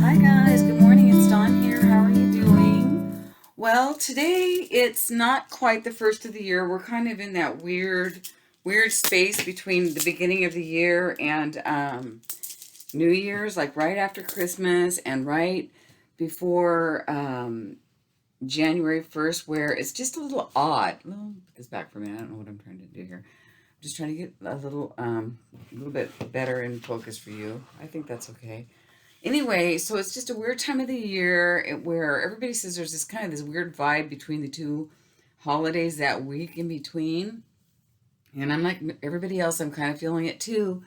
Hi guys, good morning. It's Dawn here. How are you doing? Well, today it's not quite the first of the year. We're kind of in that weird space between the beginning of the year and New Year's, like right after Christmas and right before January 1st, where it's just a little odd. Let me put this back for a minute. I don't know what I'm trying to do here. I'm just trying to get a little bit better in focus for you. I think that's okay. Anyway, so it's just a weird time of the year where everybody says there's this kind of this weird vibe between the two holidays that week in between. And I'm like everybody else, I'm kind of feeling it too.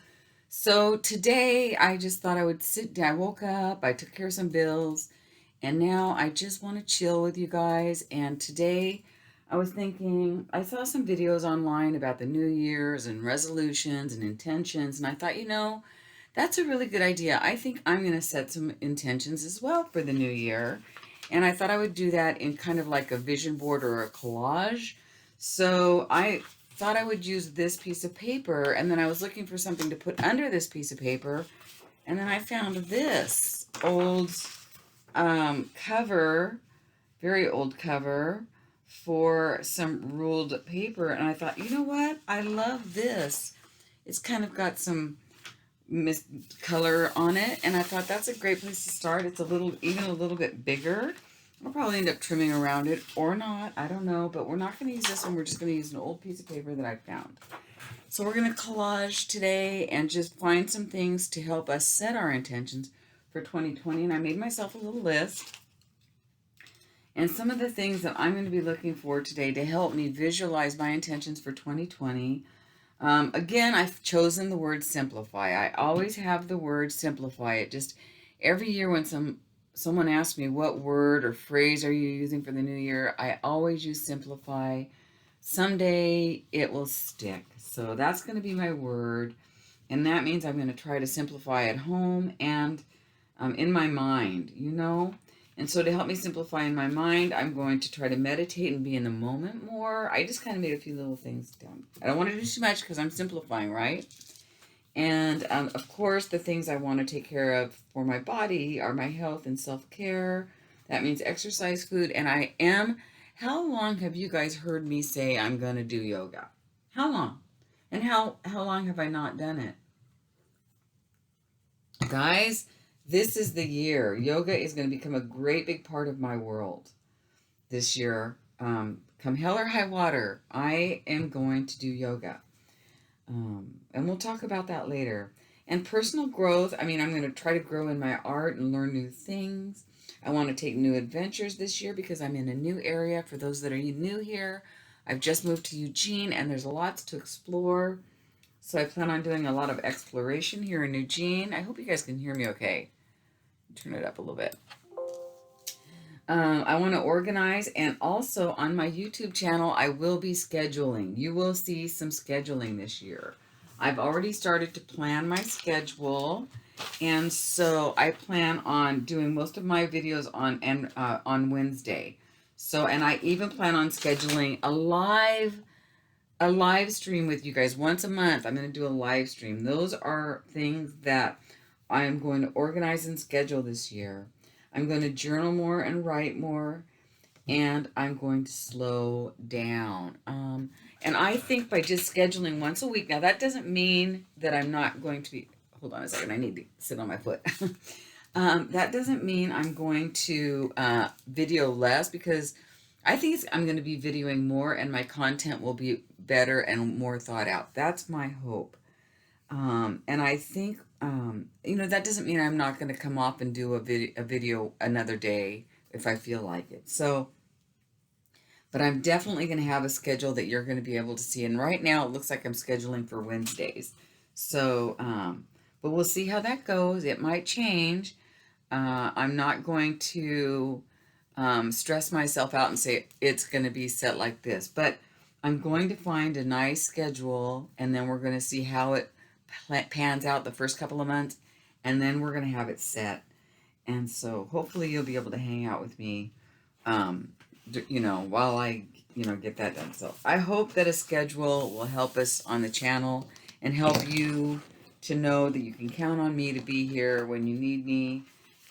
So today I just thought I would sit down. I woke up, I took care of some bills, and now I just want to chill with you guys. And today I was thinking, I saw some videos online about the New Year's and resolutions and intentions, and I thought, that's a really good idea. I think I'm going to set some intentions as well for the new year. And I thought I would do that in kind of like a vision board or a collage. So I thought I would use this piece of paper, and then I was looking for something to put under this piece of paper. And then I found this old cover, very old cover for some ruled paper. And I thought, you know what? I love this. It's kind of got some mist color on it, and I thought that's a great place to start. It's even a little bit bigger. I'll probably end up trimming around it or not, I don't know, but we're not going to use this one. We're just going to use an old piece of paper that I found. So we're going to collage today and just find some things to help us set our intentions for 2020. And I made myself a little list, and some of the things that I'm going to be looking for today to help me visualize my intentions for 2020. Again, I've chosen the word simplify. I always have the word simplify. It just every year when someone asks me what word or phrase are you using for the new year, I always use simplify. Someday it will stick. So that's going to be my word, and that means I'm going to try to simplify at home and in my mind. And so to help me simplify in my mind, I'm going to try to meditate and be in the moment more. I just kind of made a few little things down. I don't want to do too much because I'm simplifying, right? And of course, the things I want to take care of for my body are my health and self-care. That means exercise, food, and I am. How long have you guys heard me say I'm going to do yoga? How long? And how long have I not done it? Guys, this is the year. Yoga is going to become a great big part of my world this year. Come hell or high water, I am going to do yoga. And we'll talk about that later. And personal growth, I'm going to try to grow in my art and learn new things. I want to take new adventures this year because I'm in a new area. For those that are new here, I've just moved to Eugene and there's lots to explore. So I plan on doing a lot of exploration here in Eugene. I hope you guys can hear me okay. Turn it up a little bit. I want to organize, and also on my YouTube channel, I will be scheduling. You will see some scheduling this year. I've already started to plan my schedule, and so I plan on doing most of my videos on Wednesday. So, and I even plan on scheduling a live stream with you guys once a month. I'm going to do a live stream. Those are things that I am going to organize and schedule this year. I'm going to journal more and write more, and I'm going to slow down. And I think by just scheduling once a week, now that doesn't mean that I'm not going to be, hold on a second, I need to sit on my foot. That doesn't mean I'm going to video less, because I think I'm going to be videoing more and my content will be better and more thought out. That's my hope. And I think, that doesn't mean I'm not going to come off and do a video another day if I feel like it. So, but I'm definitely going to have a schedule that you're going to be able to see. And right now it looks like I'm scheduling for Wednesdays. So, but we'll see how that goes. It might change. I'm not going to stress myself out and say it's going to be set like this, but I'm going to find a nice schedule, and then we're going to see how it pans out the first couple of months, and then we're going to have it set. And so hopefully you'll be able to hang out with me, while I, get that done. So I hope that a schedule will help us on the channel and help you to know that you can count on me to be here when you need me.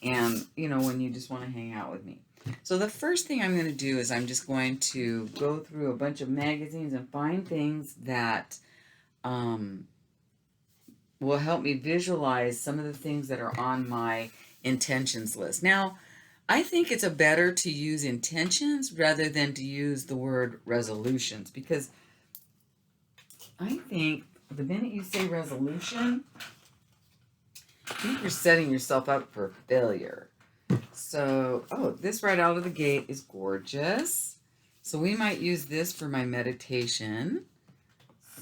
and, you know, when you just want to hang out with me. So the first thing I'm going to do is I'm just going to go through a bunch of magazines and find things that will help me visualize some of the things that are on my intentions list. Now, I think it's better to use intentions rather than to use the word resolutions, because I think the minute you say resolution, I think you're setting yourself up for failure. So, oh, this right out of the gate is gorgeous. So we might use this for my meditation.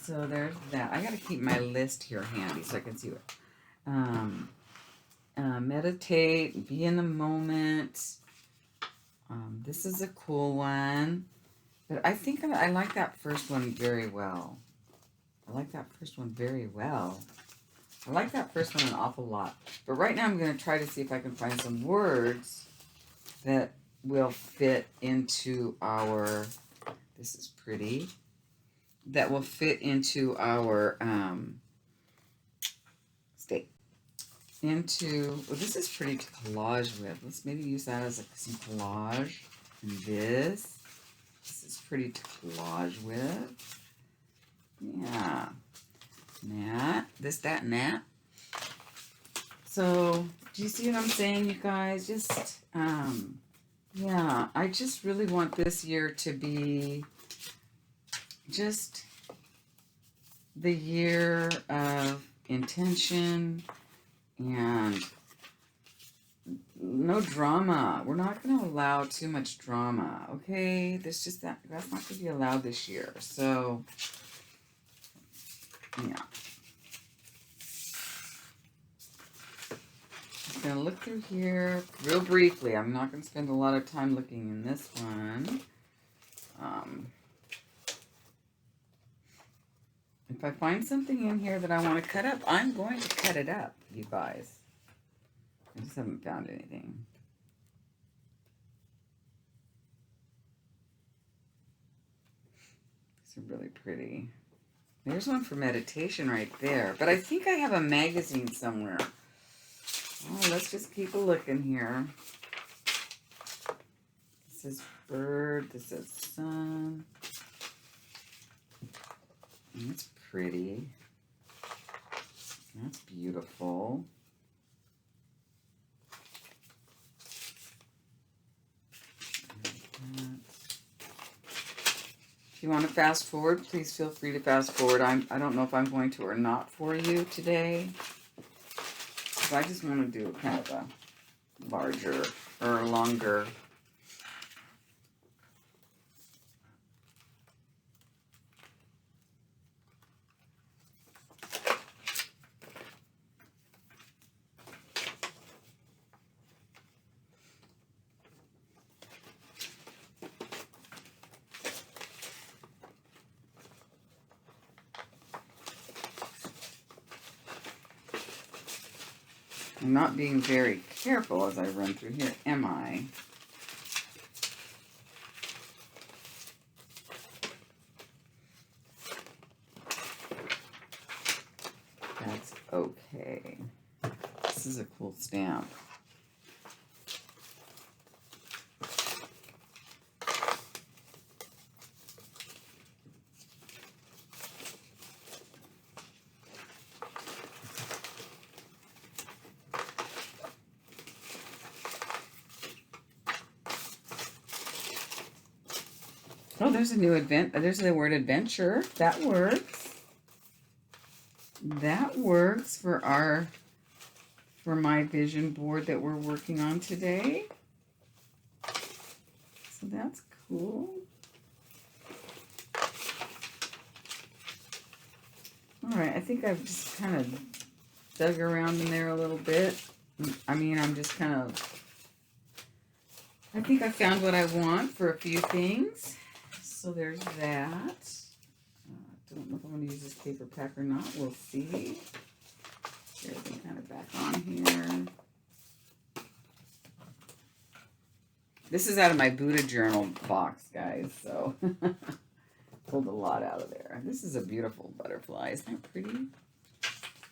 So there's that. I got to keep my list here handy so I can see what. Meditate, be in the moment. This is a cool one. But I think I like that first one very well. I like that first one very well. I like that first one an awful lot. But right now I'm going to try to see if I can find some words that will fit into our, this is pretty, that will fit into our state. Into, well, this is pretty to collage with. Let's maybe use that as some collage. And this is pretty to collage with. Yeah. That, this, that, and that. So, do you see what I'm saying, you guys? Just, yeah, I just really want this year to be just the year of intention and no drama. We're not going to allow too much drama, okay? That's just that's not going to be allowed this year. So, yeah. I'm going to look through here real briefly. I'm not going to spend a lot of time looking in this one. If I find something in here that I want to cut up, I'm going to cut it up, you guys. I just haven't found anything. These are really pretty. There's one for meditation right there. But I think I have a magazine somewhere. Oh, let's just keep a looking here. This is bird. This is sun. That's pretty. That's beautiful. If you want to fast forward, please feel free to fast forward. I don't know if I'm going to or not for you today. So I just want to do kind of a larger or longer. I'm not being very careful as I run through here, am I? That's okay. This is a cool stamp. Oh, there's a new there's the word adventure. That works. That works for my vision board that we're working on today. So that's cool. All right, I think I've just kind of dug around in there a little bit. I mean, I'm just kind of, I think I found what I want for a few things. So there's that. Don't know if I'm going to use this paper pack or not. We'll see. Get everything kind of back on here. This is out of my Buddha journal box, guys. So pulled a lot out of there. This is a beautiful butterfly. Isn't that pretty?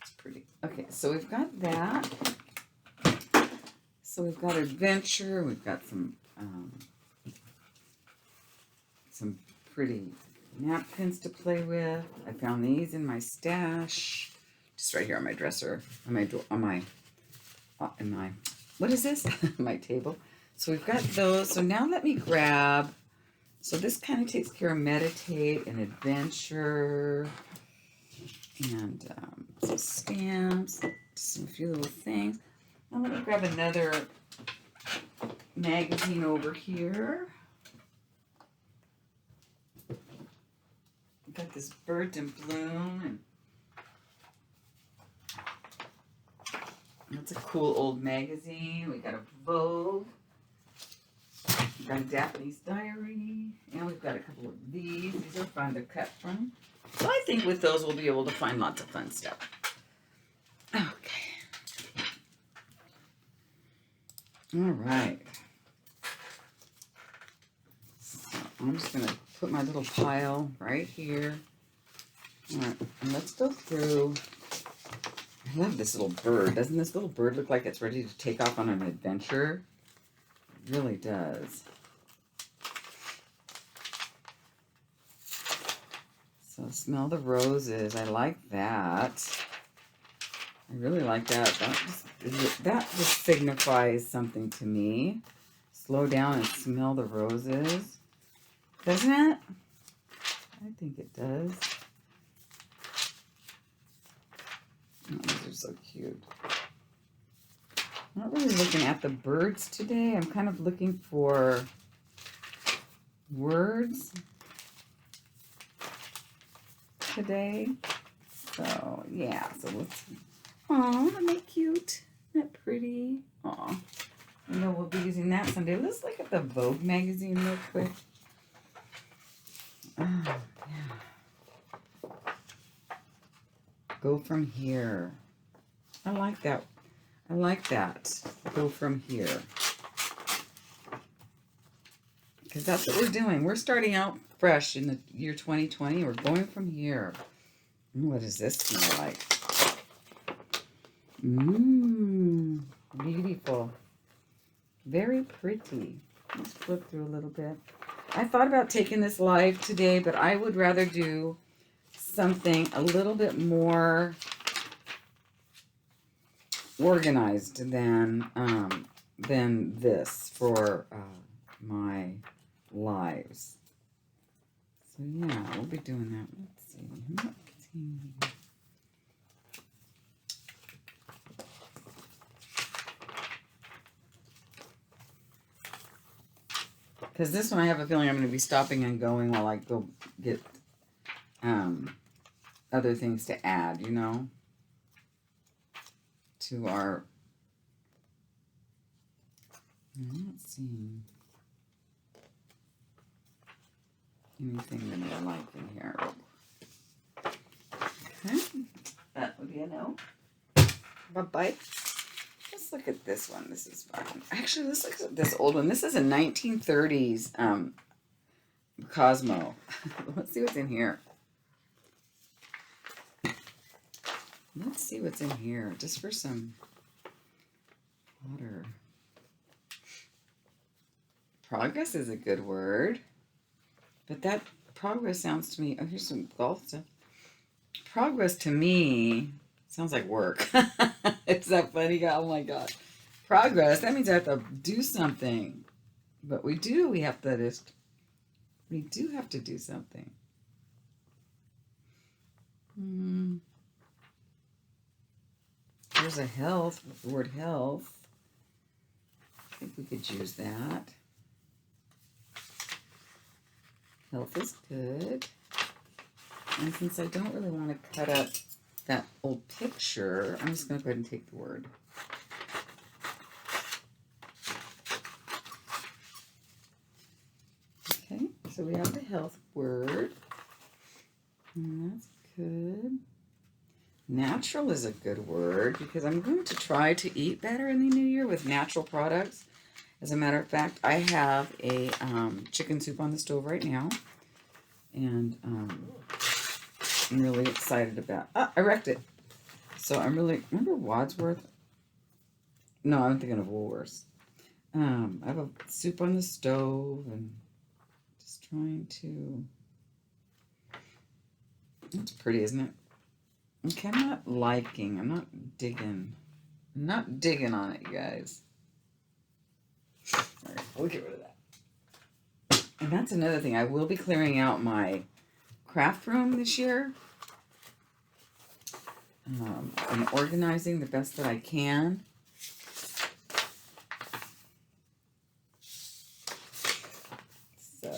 It's pretty. Okay, so we've got that. So we've got adventure. We've got some pretty napkins to play with. I found these in my stash, just right here on my dresser, on my in my what is this? My table. So we've got those. So now let me grab. So this kind of takes care of meditate and adventure, and some stamps, a few little things. Now let me grab another magazine over here. Got this Bird in Bloom, and that's a cool old magazine. We got a Vogue. We've got a Japanese diary, and we've got a couple of these. These are fun to cut from. So I think with those we'll be able to find lots of fun stuff. Okay. All right. So I'm just going to put my little pile right here. All right, and let's go through. I love this little bird. Doesn't this little bird look like it's ready to take off on an adventure? It really does. So smell the roses. I like that. I really like that. That just signifies something to me. Slow down and smell the roses. Doesn't it? I think it does. Oh, these are so cute. I'm not really looking at the birds today. I'm kind of looking for words today. So, yeah. So let's... Aw, aren't they cute? Isn't that pretty? Aw. I know we'll be using that someday. Let's look at the Vogue magazine real quick. Oh, yeah. Go from here. I like that. I like that. Go from here. Because that's what we're doing. We're starting out fresh in the year 2020. We're going from here. What does this smell like? Mmm. Beautiful. Very pretty. Let's flip through a little bit. I thought about taking this live today, but I would rather do something a little bit more organized than this for my lives. So yeah, we'll be doing that. Let's see. Because this one I have a feeling I'm going to be stopping and going while I go get other things to add, you know, to our... I'm not seeing anything that I like in here. Okay, that would be a no. Bye-bye. Let's look at this one. This is fun. Actually, let's look at this old one. This is a 1930s Cosmo. Let's see what's in here. Let's see what's in here, just for some water. Progress is a good word, but that progress sounds to me... Oh, here's some golf stuff. Progress to me sounds like work. Is that funny? Oh my God. Progress, that means I have to do something. But we do have to do something. There's a health, the word health. I think we could use that. Health is good. And since I don't really want to cut up that old picture, I'm just going to go ahead and take the word. Okay, so we have the health word. And that's good. Natural is a good word because I'm going to try to eat better in the new year with natural products. As a matter of fact, I have a chicken soup on the stove right now. And I'm really excited about... I wrecked it. So I'm really... Remember Wadsworth? No, I'm thinking of Woolworths. I have a soup on the stove and just trying to. It's pretty, isn't it? Okay, I'm not digging. I'm not digging on it, you guys. All right, we'll get rid of that. And that's another thing. I will be clearing out my craft room this year. And organizing the best that I can. So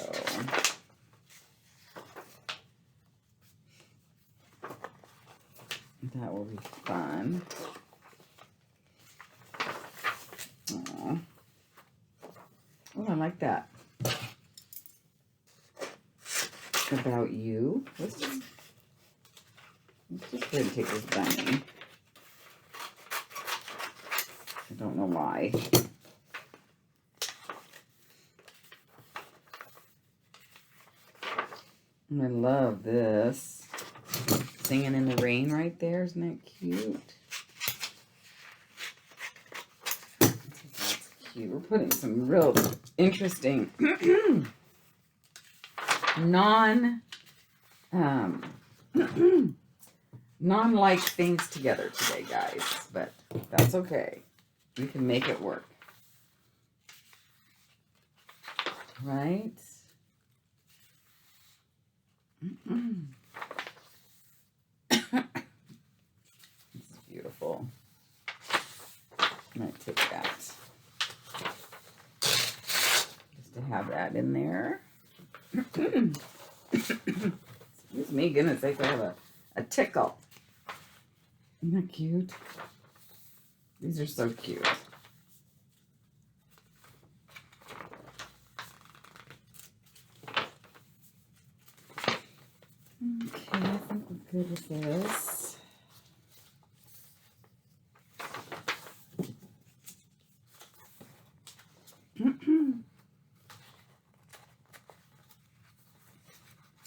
that will be fun. Aww. Oh, I like that. About you. Let's just go ahead and take this bunny. I don't know why. And I love this. Singing in the rain right there. Isn't that cute? That's cute. We're putting some real interesting non-like things together today, guys. But that's okay. We can make it work. Right? This is beautiful. I might take that. Just to have that in there. Excuse me, goodness sake, I have a tickle. Isn't that cute? These are so cute. Okay, I think we're good with this.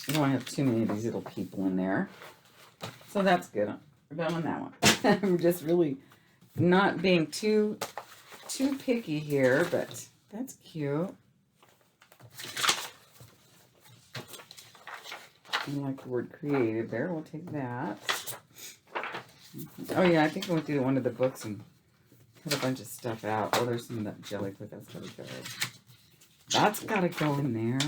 I don't have too many of these little people in there. So that's good. We're done on that one. I'm just really not being too picky here, but that's cute. I like the word creative there. We'll take that. Oh yeah, I think I went through one of the books and cut a bunch of stuff out. Oh, there's some of that jelly, but that's gotta go. That's gotta go in there.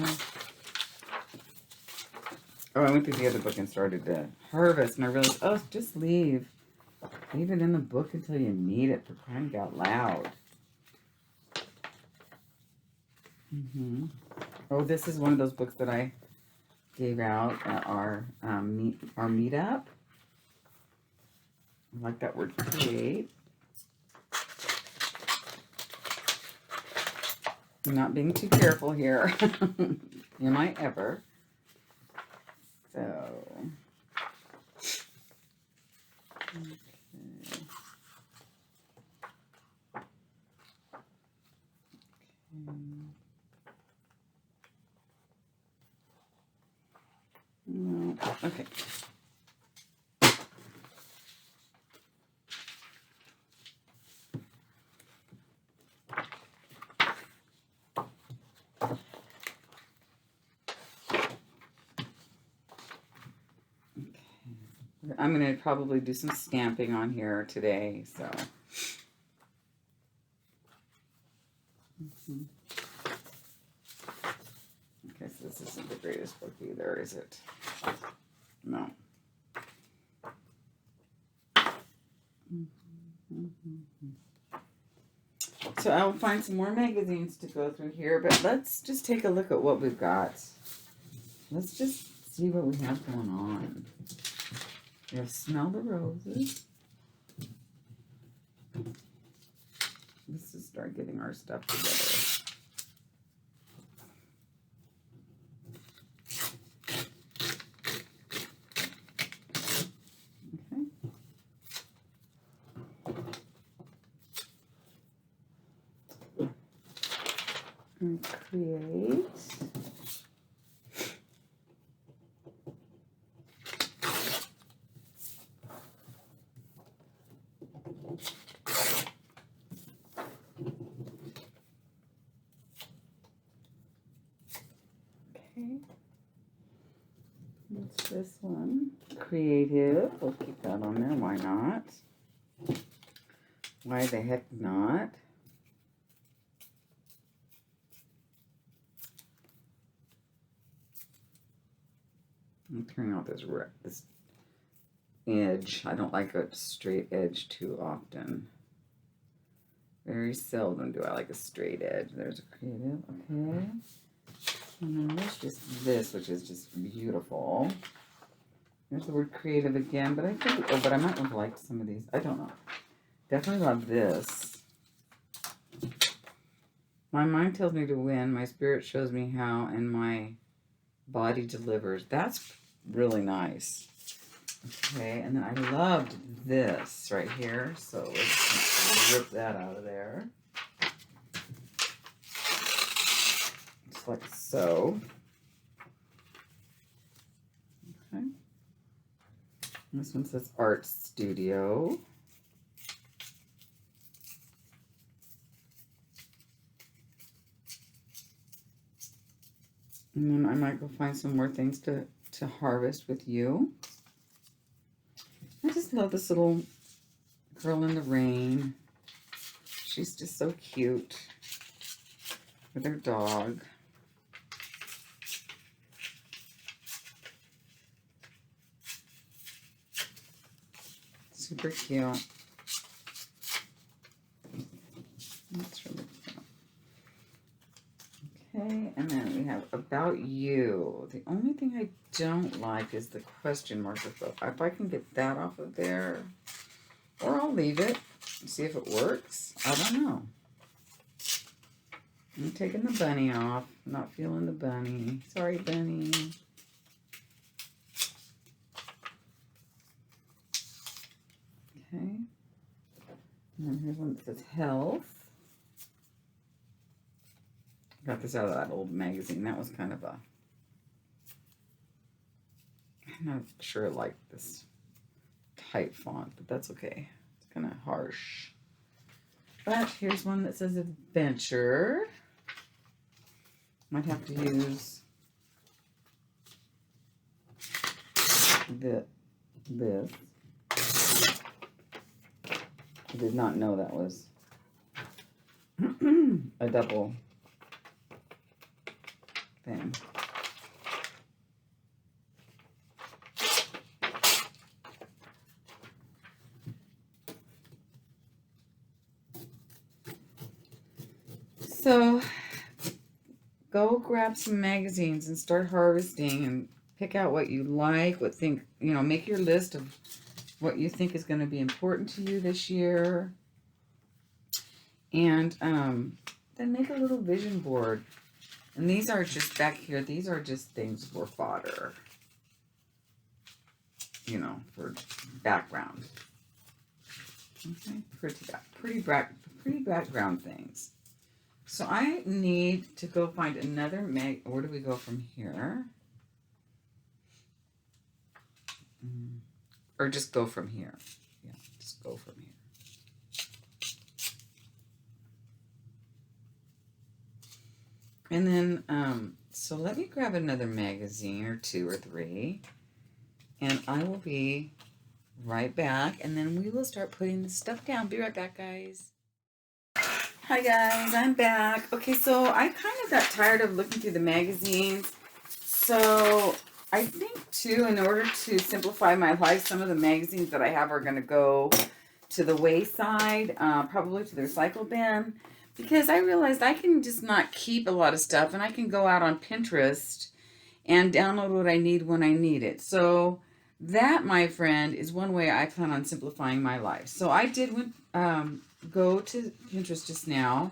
Oh, I went through the other book and started to harvest, and I realized, oh, just leave it in the book until you need it, for crying out loud. Oh, this is one of those books that I gave out at our meetup. I like that word, create. I'm not being too careful here. Am I ever? So, okay. No, okay. I'm going to probably do some stamping on here today, so. Okay, so this isn't the greatest book either, is it? No. So I'll find some more magazines to go through here, but let's just take a look at what we've got. Let's just see what we have going on. We have Smell the Roses. Let's just start getting our stuff together. Okay. And create. this one, creative. We'll keep that on there. Why not? Why the heck not? I'm turning out this edge. I don't like a straight edge too often. Very seldom do I like a straight edge. There's a creative, okay. And then there's just this, which is just beautiful. There's the word creative again, but I think, oh, but I might have liked some of these. I don't know. Definitely love this. My mind tells me to win. My spirit shows me how, and my body delivers. That's really nice. Okay, and then I loved this right here. So let's rip that out of there. Just like so. Okay. This one says Art Studio. And then I might go find some more things to harvest with you. I just love this little girl in the rain. She's just so cute with her dog. Super cute. That's really cute. Okay, and then we have about you. The only thing I don't like is the question mark. If I can get that off of there, or I'll leave it and see if it works. I don't know. I'm taking the bunny off. I'm not feeling the bunny. Sorry, bunny. Okay. And then here's one that says health. Got this out of that old magazine. That was kind of a... I'm not sure I like this type font, but that's okay. It's kind of harsh. But here's one that says adventure. Might have to use this. I did not know that was a double thing. So go grab some magazines and start harvesting and pick out what you like, make your list of what you think is going to be important to you this year. And then make a little vision board. And these are just back here. These are just things for fodder, for background. Okay, pretty background things. So I need to go find another where do we go from here? Or just go from here. Yeah, just go from here. And then, so let me grab another magazine or 2 or 3, and I will be right back, and then we will start putting this stuff down. Be right back, guys. Hi, guys, I'm back. Okay, so I kind of got tired of looking through the magazines, so I think, too, in order to simplify my life, some of the magazines that I have are going to go to the wayside, probably to the recycle bin. Because I realized I can just not keep a lot of stuff, and I can go out on Pinterest and download what I need when I need it. So that, my friend, is one way I plan on simplifying my life. So I did go to Pinterest just now,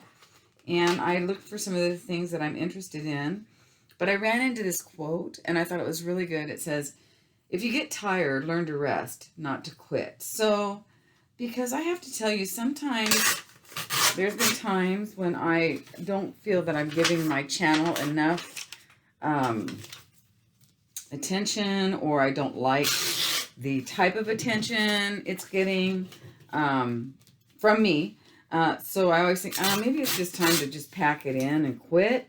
and I looked for some of the things that I'm interested in. But I ran into this quote, and I thought it was really good. It says, if you get tired, learn to rest, not to quit. So, because I have to tell you, sometimes... there's been times when I don't feel that I'm giving my channel enough attention, or I don't like the type of attention it's getting from me. So I always think, maybe it's just time to just pack it in and quit.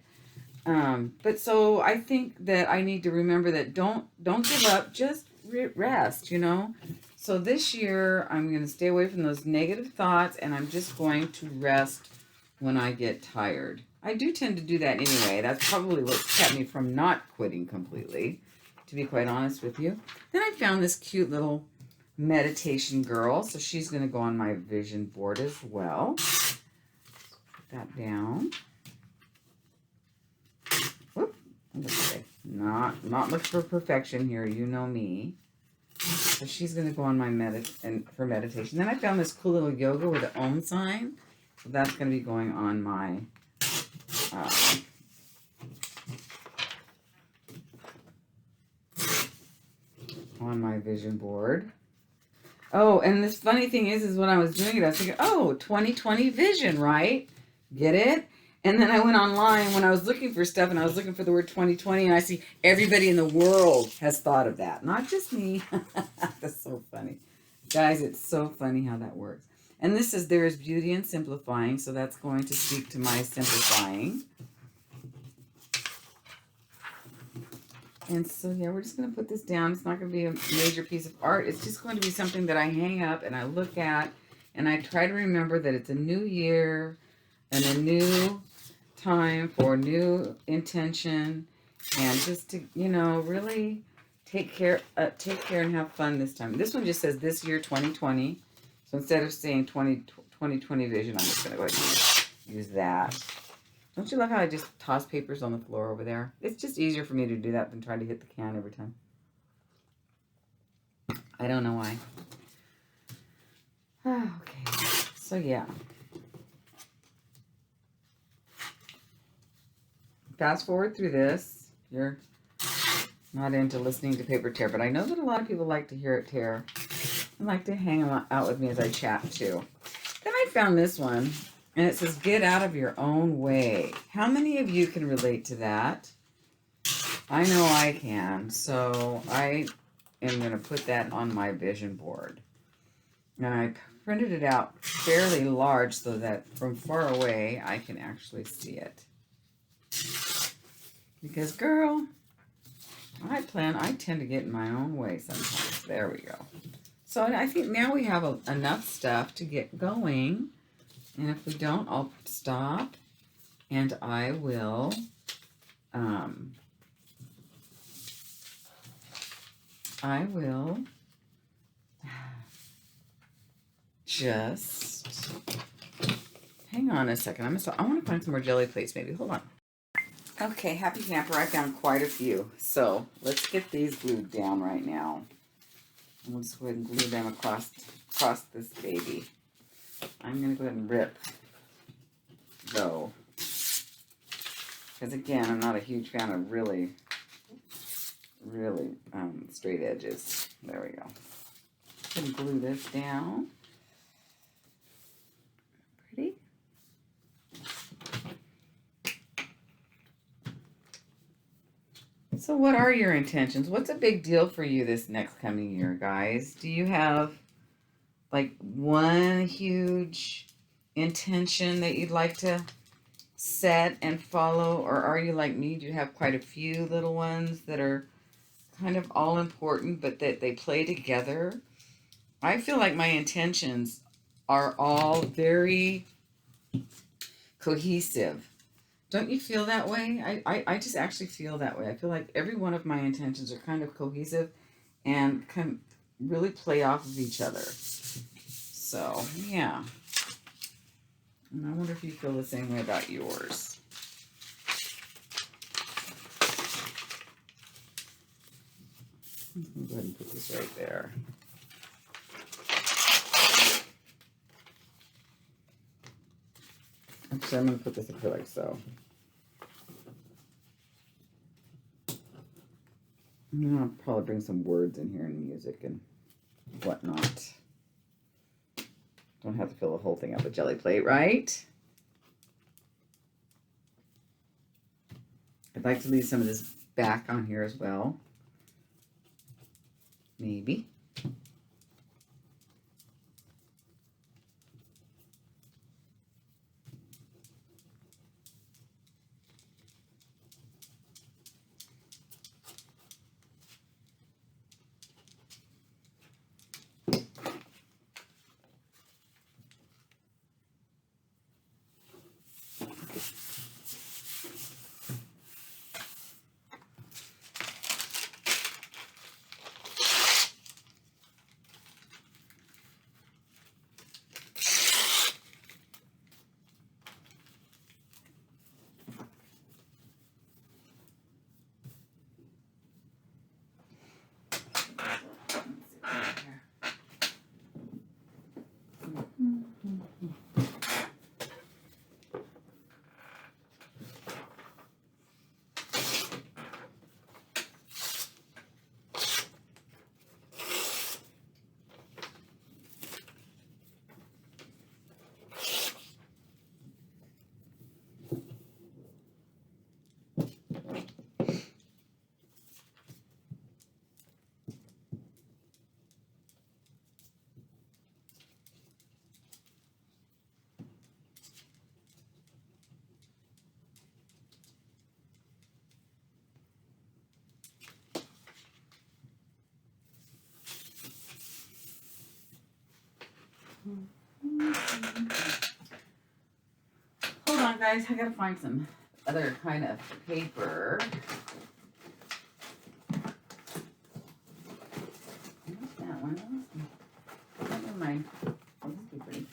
But so I think that I need to remember that don't give up, just rest, you know. So this year I'm going to stay away from those negative thoughts, and I'm just going to rest when I get tired. I do tend to do that anyway. That's probably what's kept me from not quitting completely, to be quite honest with you. Then I found this cute little meditation girl, so she's going to go on my vision board as well. Put that down. Whoop. Okay. Not looking for perfection here. You know me. So she's going to go on my for meditation. Then I found this cool little yoga with an Om sign. So that's going to be going on my vision board. Oh, and this funny thing is when I was doing it, I was thinking, oh, 2020 vision, right? Get it? And then I went online when I was looking for stuff, and I was looking for the word 2020, and I see everybody in the world has thought of that. Not just me. That's so funny. Guys, it's so funny how that works. And this is, there is beauty in simplifying, so that's going to speak to my simplifying. And so, yeah, we're just going to put this down. It's not going to be a major piece of art. It's just going to be something that I hang up and I look at, and I try to remember that it's a new year and a new time for new intention, and just to, you know, really take care and have fun this time. This one just says this year 2020. So instead of saying 2020 vision, I'm just going to go ahead and use that. Don't you love how I just toss papers on the floor over there? It's just easier for me to do that than try to hit the can every time. I don't know why. Okay, so yeah. Fast forward through this. You're not into listening to paper tear, but I know that a lot of people like to hear it tear and like to hang out with me as I chat too. Then I found this one, and it says, get out of your own way. How many of you can relate to that? I know I can. So I am going to put that on my vision board. And I printed it out fairly large so that from far away I can actually see it. Because, girl, I tend to get in my own way sometimes. There we go. So I think now we have enough stuff to get going. And if we don't, I'll stop and I will just hang on a second. I want to find some more jelly plates maybe. Hold on. Okay, happy camper. I found quite a few. So let's get these glued down right now. And we'll just go ahead and glue them across this baby. I'm going to go ahead and rip, though, because again, I'm not a huge fan of really straight edges. There we go. And glue this down. Pretty. So what are your intentions? What's a big deal for you this next coming year, guys? Do you have like one huge intention that you'd like to set and follow? Or are you like me? Do you have quite a few little ones that are kind of all important, but that they play together? I feel like my intentions are all very cohesive. Don't you feel that way? I just actually feel that way. I feel like every one of my intentions are kind of cohesive and can really play off of each other. So, yeah. And I wonder if you feel the same way about yours. I'm going to go ahead and put this right there. Actually, I'm going to put this up here like so. I'll probably bring some words in here and music and whatnot. Don't have to fill the whole thing up with jelly plate, right? I'd like to leave some of this back on here as well. Maybe. Hold on, guys. I gotta find some other kind of paper. What's that one? Never mind. Oh, this is pretty.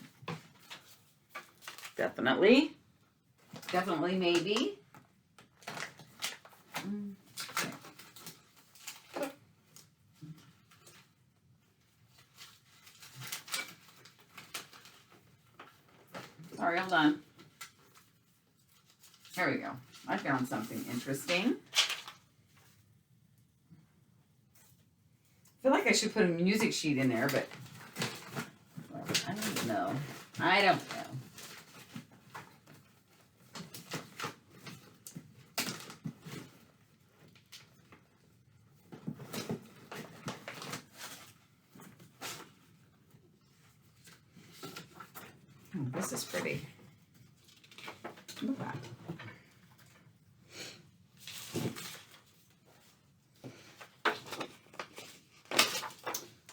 Definitely. Definitely, maybe. Okay. Sorry, hold on. There we go. I found something interesting. I feel like I should put a music sheet in there, but well, I don't know. I don't know. Oh, this is pretty. Look at that.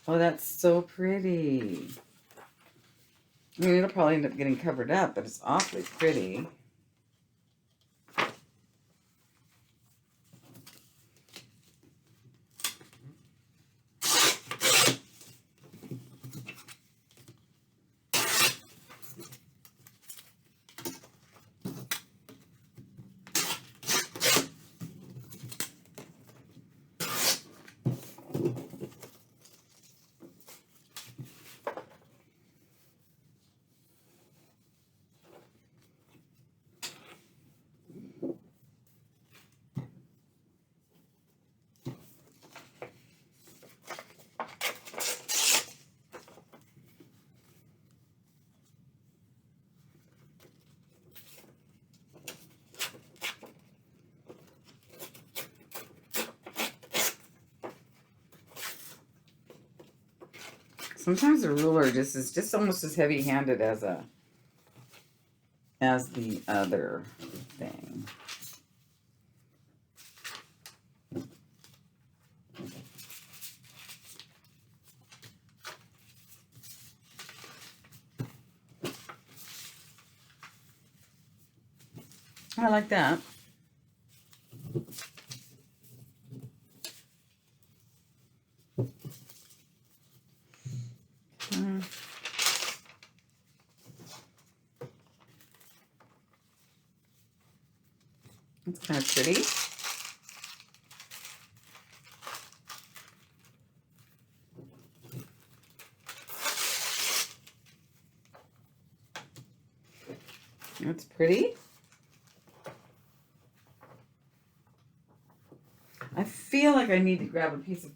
Oh, that's so pretty. I mean, it'll probably end up getting covered up, but it's awfully pretty. Sometimes the ruler just is just almost as heavy-handed as the other thing. I like that. It's kind of pretty. That's pretty. I feel like I need to grab a piece of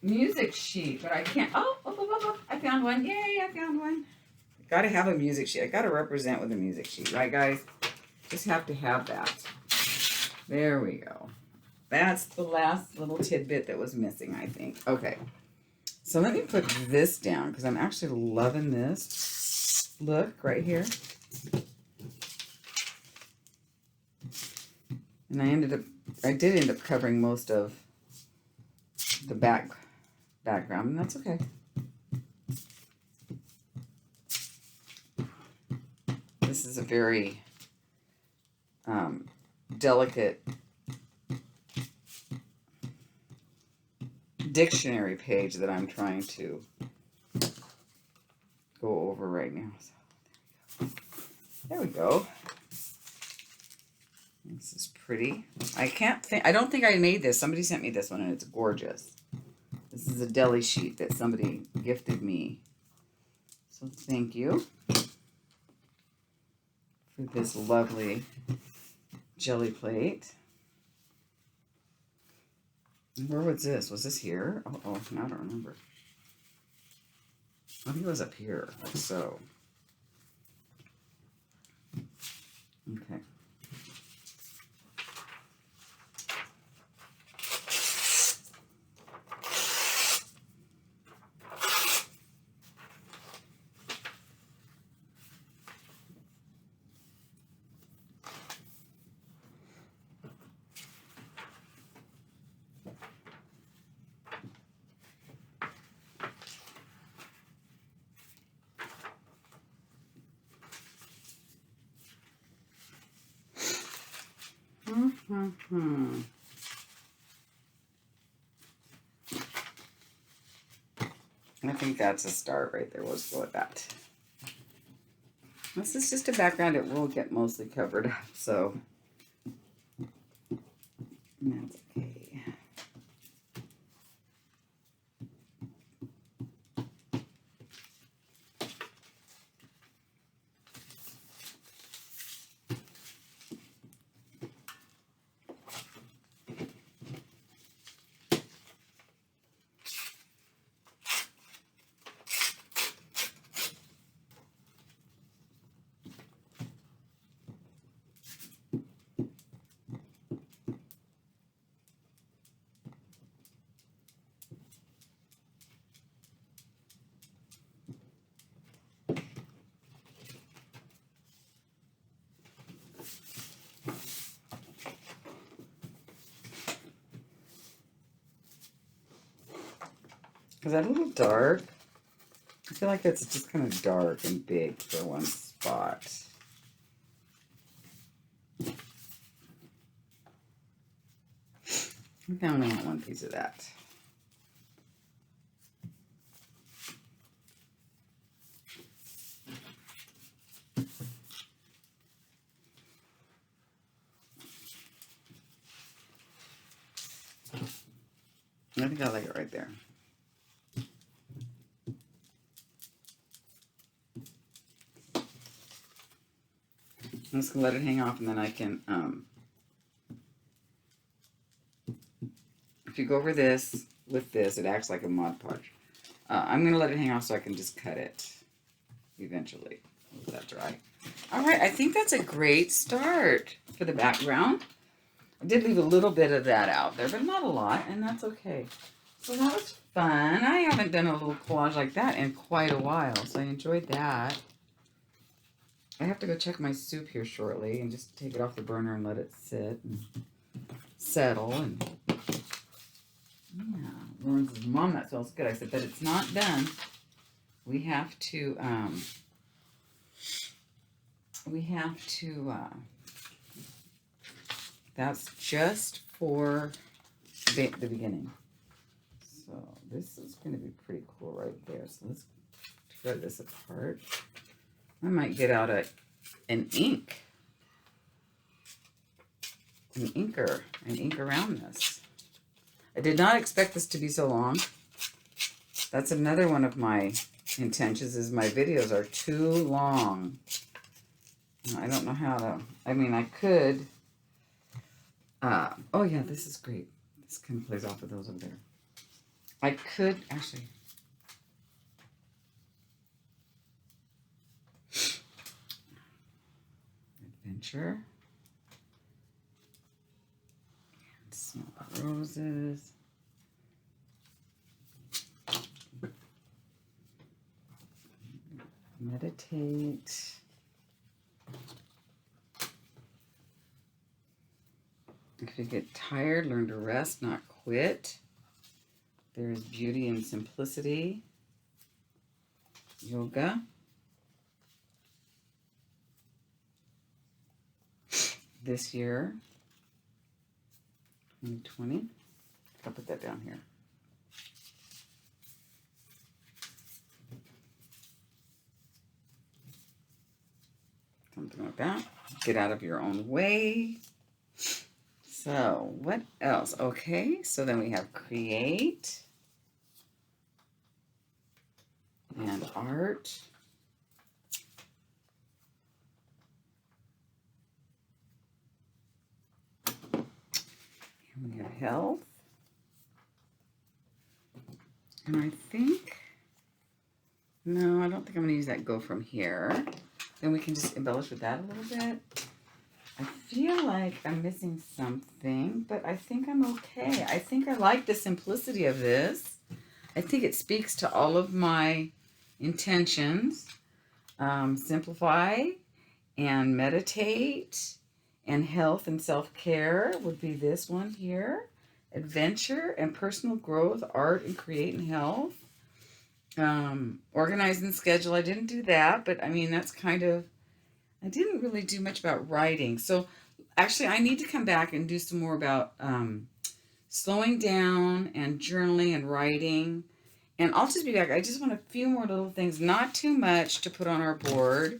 music sheet, but I can't. Oh, I found one. Yay, I found one. Gotta have a music sheet. I gotta represent with a music sheet, right, guys? Just have to have that. There we go. That's the last little tidbit that was missing, I think. Okay. So let me put this down because I'm actually loving this look right here. And I did end up covering most of the background, and that's okay. This is a very delicate dictionary page that I'm trying to go over right now. So there we go. This is pretty. I don't think I made this. Somebody sent me this one and it's gorgeous. This is a deli sheet that somebody gifted me. So thank you for this lovely jelly plate. Where was this? Was this here? Oh, I don't remember. I think it was up here, like so. Okay. I think that's a start right there. We'll just go with that. This is just a background. It will get mostly covered up, so that's okay. Is that a little dark? I feel like it's just kind of dark and big for one spot. I only want one piece of that. I think I like it right there. I'm just going to let it hang off, and then I can, if you go over this with this, it acts like a Mod Podge. I'm going to let it hang off so I can just cut it eventually. Let that dry. All right, I think that's a great start for the background. I did leave a little bit of that out there, but not a lot, and that's okay. So that was fun. I haven't done a little collage like that in quite a while, so I enjoyed that. I have to go check my soup here shortly and just take it off the burner and let it sit and settle. And yeah, Lauren says, Mom, that smells good. I said, but it's not done. We have to, that's just for the beginning. So this is going to be pretty cool right there. So let's tear this apart. I might get out an ink. An inker. And ink around this. I did not expect this to be so long. That's another one of my intentions, is my videos are too long. I don't know how to, I mean, I could, oh yeah, this is great. This kind of plays off of those over there. I could, actually, Adventure. And Smell the Roses. Meditate. If you get tired, learn to rest, not quit. There is beauty in simplicity. Yoga. This year, 2020. I'll put that down here. Something like that. Get out of your own way. So, what else? Okay, so then we have create and art. And we have health. And I think, no, I don't think I'm going to use that go from here. Then we can just embellish with that a little bit. I feel like I'm missing something, but I think I'm okay. I think I like the simplicity of this. I think it speaks to all of my intentions. Simplify and meditate and health and self-care would be this one here. Adventure and personal growth, art and create and health. Organize and schedule. I didn't do that, but I mean, that's kind of, I didn't really do much about writing. So actually, I need to come back and do some more about slowing down and journaling and writing. And I'll just be back. I just want a few more little things, not too much to put on our board.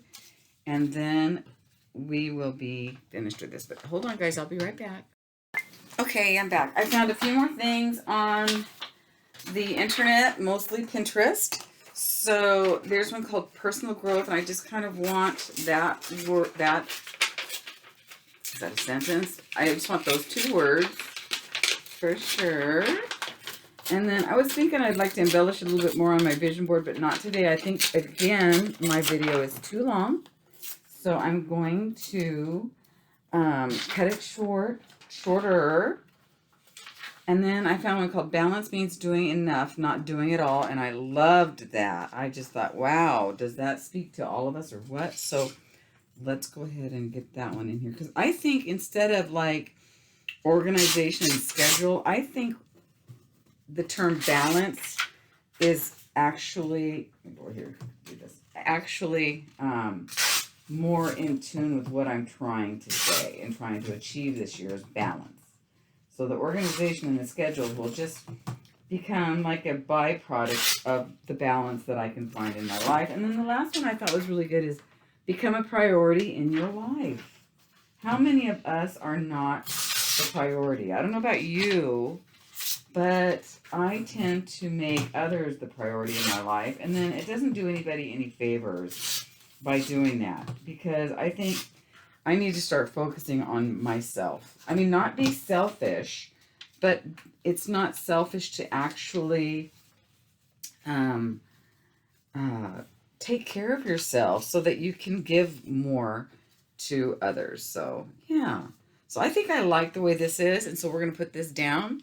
And then we will be finished with this. But hold on, guys. I'll be right back. Okay, I'm back. I found a few more things on the internet, mostly Pinterest. So there's one called personal growth, and I just kind of want that word, that, is that a sentence? I just want those 2 words for sure. And then I was thinking I'd like to embellish a little bit more on my vision board, but not today. I think, again, my video is too long. So I'm going to cut it shorter. And then I found one called Balance Means Doing Enough, Not Doing It All. And I loved that. I just thought, wow, does that speak to all of us or what? So let's go ahead and get that one in here. Because I think instead of like organization and schedule, I think the term balance is actually, actually more in tune with what I'm trying to say and trying to achieve this year is balance. So the organization and the schedule will just become like a byproduct of the balance that I can find in my life. And then the last one I thought was really good is become a priority in your life. How many of us are not the priority? I don't know about you, but I tend to make others the priority in my life. And then it doesn't do anybody any favors by doing that, because I think I need to start focusing on myself. I mean, not be selfish, but it's not selfish to actually take care of yourself so that you can give more to others. So, yeah. So I think I like the way this is, and so we're going to put this down,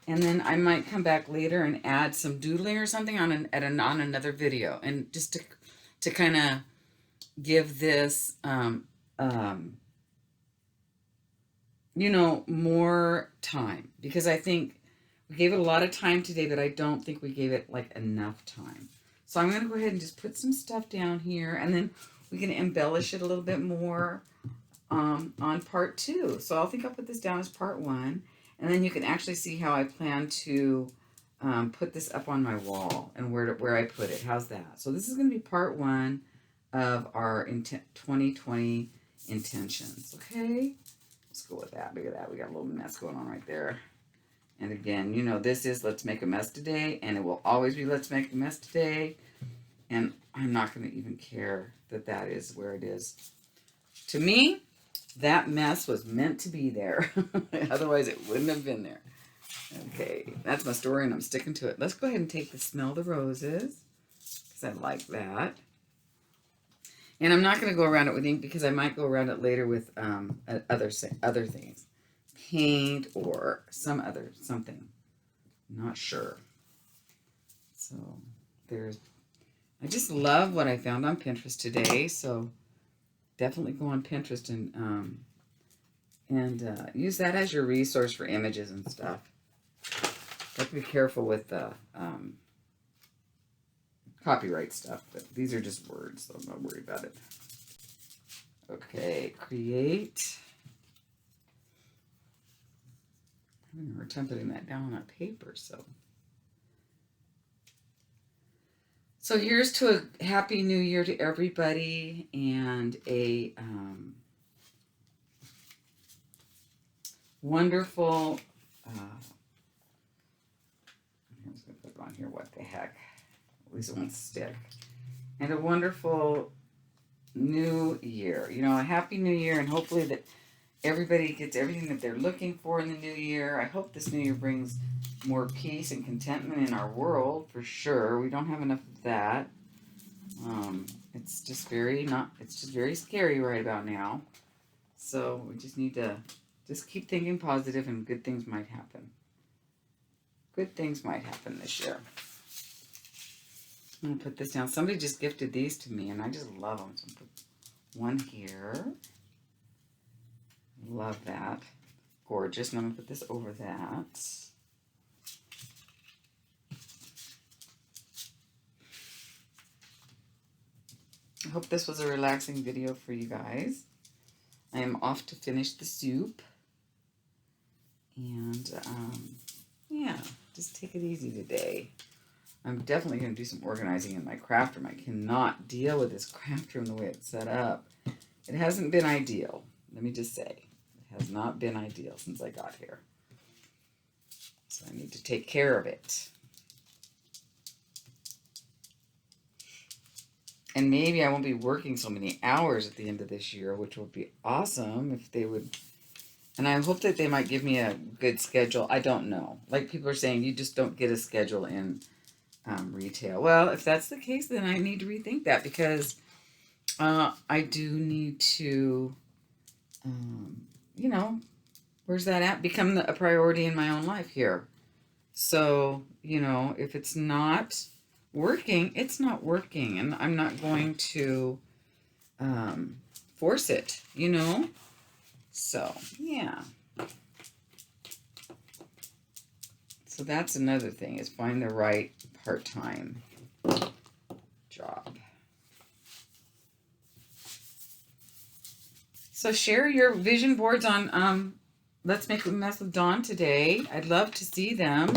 and then I might come back later and add some doodling or something on another video, and just to kind of give this you know, more time, because I think we gave it a lot of time today, but I don't think we gave it like enough time. So I'm going to go ahead and just put some stuff down here, and then we can embellish it a little bit more on part 2. So I think I'll put this down as part 1, and then you can actually see how I plan to put this up on my wall and where I put it. How's that? So this is going to be part 1 of our 2020 intentions. Okay, let's go with that. Look at that. We got a little mess going on right there. And again, you know, this is Let's Make a Mess Today, and it will always be Let's Make a Mess Today. And I'm not going to even care that that is where it is. To me, that mess was meant to be there. Otherwise, it wouldn't have been there. Okay, that's my story, and I'm sticking to it. Let's go ahead and take the Smell the Roses, because I like that. And I'm not going to go around it with ink, because I might go around it later with other things. Paint or something. Not sure. So I just love what I found on Pinterest today. So definitely go on Pinterest and use that as your resource for images and stuff. Have to be careful with the copyright stuff, but these are just words, so I'm not worried about it. Okay, create. I'm having a hard time putting that down on paper, so here's to a happy new year to everybody, and a wonderful, I'm just going to put it on here, what the heck, at least it won't stick, and a wonderful new year, you know, a happy new year, and hopefully that everybody gets everything that they're looking for in the new year. I hope this new year brings more peace and contentment in our world, for sure. We don't have enough of that. It's just very scary right about now. So we just need to just keep thinking positive, and good things might happen. Good things might happen this year. I'm going to put this down. Somebody just gifted these to me, and I just love them. So I'm going to put one here. Love that. Gorgeous. And I'm going to put this over that. I hope this was a relaxing video for you guys. I am off to finish the soup. And, yeah, just take it easy today. I'm definitely going to do some organizing in my craft room. I cannot deal with this craft room the way it's set up. It hasn't been ideal. Let me just say, it has not been ideal since I got here. So I need to take care of it. And maybe I won't be working so many hours at the end of this year, which would be awesome if they would. And I hope that they might give me a good schedule. I don't know. Like people are saying, you just don't get a schedule in retail. Well, if that's the case, then I need to rethink that, because I do need to, you know, where's that at? Become a priority in my own life here. So, you know, if it's not working, it's not working. And I'm not going to force it, you know? So, yeah. So that's another thing, is find the right part-time job. So share your vision boards on Let's Make a Mess with Dawn today. I'd love to see them.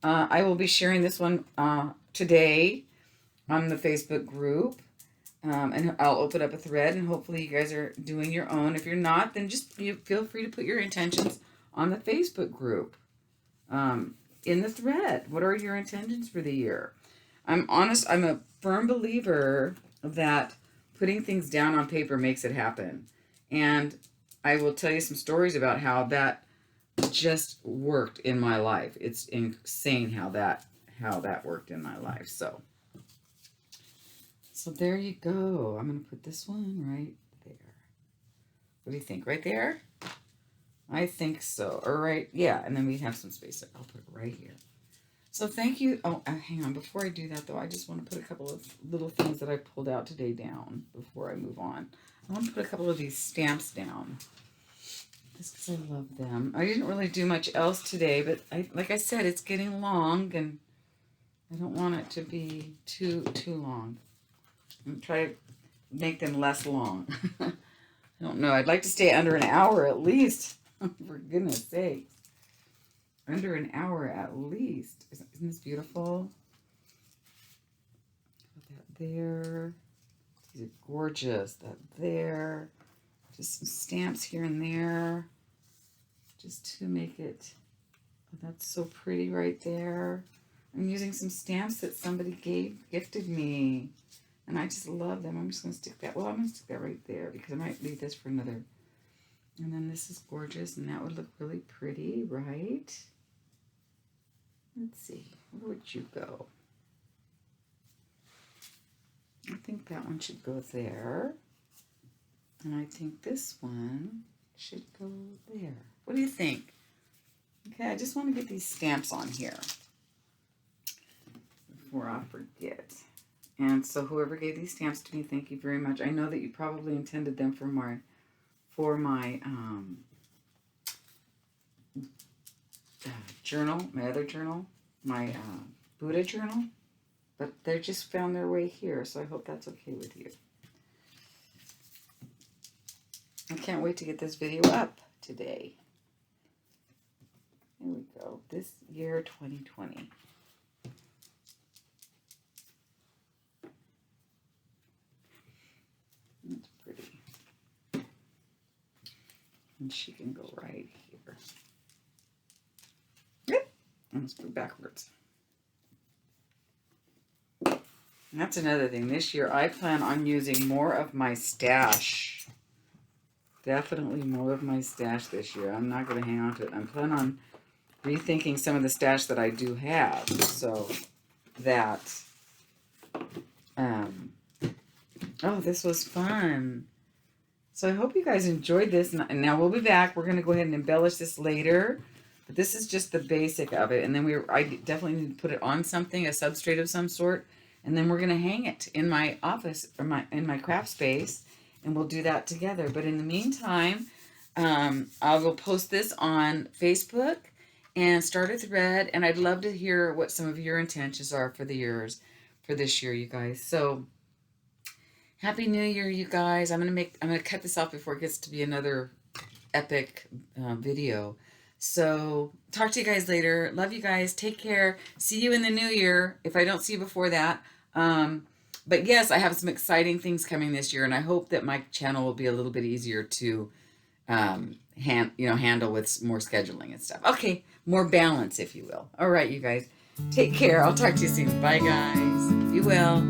I will be sharing this one today on the Facebook group. And I'll open up a thread, and hopefully you guys are doing your own. If you're not, then just feel free to put your intentions on the Facebook group. In the thread, what are your intentions for the year? I'm honest, I'm a firm believer that putting things down on paper makes it happen. And I will tell you some stories about how that just worked in my life. It's insane how that worked in my life. So there you go. I'm going to put this one right there. What do you think? Right there? I think so. All right. Yeah. And then we have some space. I'll put it right here. So thank you. Oh, hang on. Before I do that, though, I just want to put a couple of little things that I pulled out today down before I move on. I want to put a couple of these stamps down, just because I love them. I didn't really do much else today, but like I said, it's getting long, and I don't want it to be too long. I'm going to try to make them less long. I don't know. I'd like to stay under an hour at least. For goodness sake. Under an hour at least. Isn't this beautiful? Put that there. These are gorgeous. That there. Just some stamps here and there. Just to make it. Oh, that's so pretty right there. I'm using some stamps that somebody gifted me. And I just love them. I'm just going to stick that. Well, I'm going to stick that right there, because I might leave this for another. And then this is gorgeous, and that would look really pretty, right? Let's see. Where would you go? I think that one should go there. And I think this one should go there. What do you think? Okay, I just want to get these stamps on here before I forget. And so whoever gave these stamps to me, thank you very much. I know that you probably intended them for my journal, my other journal, my Buddha journal, but they just found their way here, so I hope that's okay with you. I can't wait to get this video up today. Here we go. This year, 2020. That's pretty. And she can go right here. Yep. And let's put it backwards. And that's another thing. This year, I plan on using more of my stash. Definitely more of my stash this year. I'm not going to hang on to it. I'm planning on rethinking some of the stash that I do have, so that, oh, this was fun. So I hope you guys enjoyed this, and now we'll be back. We're going to go ahead and embellish this later, but this is just the basic of it, and then I definitely need to put it on something, a substrate of some sort, and then we're going to hang it in my office, or in my craft space, and we'll do that together. But in the meantime, I will post this on Facebook and start a thread, and I'd love to hear what some of your intentions are for this year, you guys. So Happy New Year, you guys. I'm gonna cut this off before it gets to be another epic video. So talk to you guys later. Love you guys. Take care. See you in the new year if I don't see you before that. But yes, I have some exciting things coming this year, and I hope that my channel will be a little bit easier to handle with more scheduling and stuff. Okay, more balance, if you will. All right, you guys. Take care. I'll talk to you soon. Bye, guys. Be well.